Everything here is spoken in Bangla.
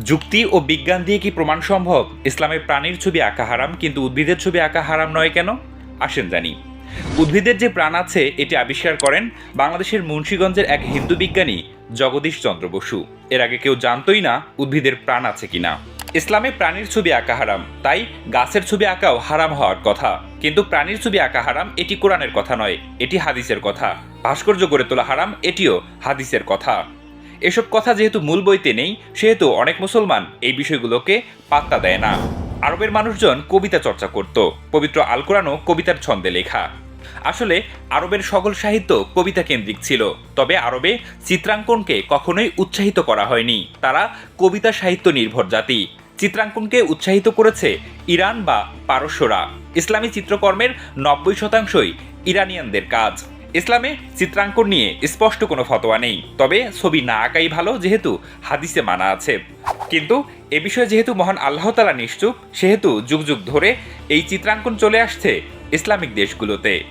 যুক্তি ও বিজ্ঞান দিয়ে কি প্রমাণ সম্ভব ইসলামে প্রাণীর ছবি আঁকা হারাম কিন্তু উদ্ভিদের ছবি আঁকা হারাম নয় কেন? আসেন জানি। উদ্ভিদের যে প্রাণ আছে এটি আবিষ্কার করেন বাংলাদেশের মুন্সিগঞ্জের এক হিন্দু বিজ্ঞানী জগদীশ চন্দ্র বসু। এর আগে কেউ জানতই না উদ্ভিদের প্রাণ আছে কিনা। ইসলামে প্রাণীর ছবি আঁকা হারাম, তাই গাছের ছবি আঁকাও হারাম হওয়ার কথা। কিন্তু প্রাণীর ছবি আঁকা হারাম এটি কোরআনের কথা নয়, এটি হাদিসের কথা। ভাস্কর্য গড়ে তোলা হারাম এটিও হাদিসের কথা। এসব কথা যেহেতু মূল বইতে নেই, সেহেতু অনেক মুসলমান এই বিষয়গুলোকে পাত্তা দেয় না। আরবের মানুষজন কবিতা চর্চা করত, পবিত্র আল কোরআনও কবিতার ছন্দে লেখা। আসলে আরবের সকল সাহিত্য কবিতা কেন্দ্রিক ছিল, তবে আরবে চিত্রাঙ্কনকে কখনোই উৎসাহিত করা হয়নি। তারা কবিতা সাহিত্য নির্ভর জাতি। চিত্রাঙ্কনকে উৎসাহিত করেছে ইরান বা পারস্যরা। ইসলামী চিত্রকর্মের 90%ই ইরানিয়ানদের কাজ। ইসলামে চিত্রাঙ্কন নিয়ে স্পষ্ট কোনো ফতোয়া নেই, তবে ছবি না আঁকাই ভালো, যেহেতু হাদিসে মানা আছে। কিন্তু এ বিষয়ে যেহেতু মহান আল্লাহ তাআলা নিশ্চুপ, সেহেতু যুগ যুগ ধরে এই চিত্রাঙ্কন চলে আসছে ইসলামিক দেশগুলোতে।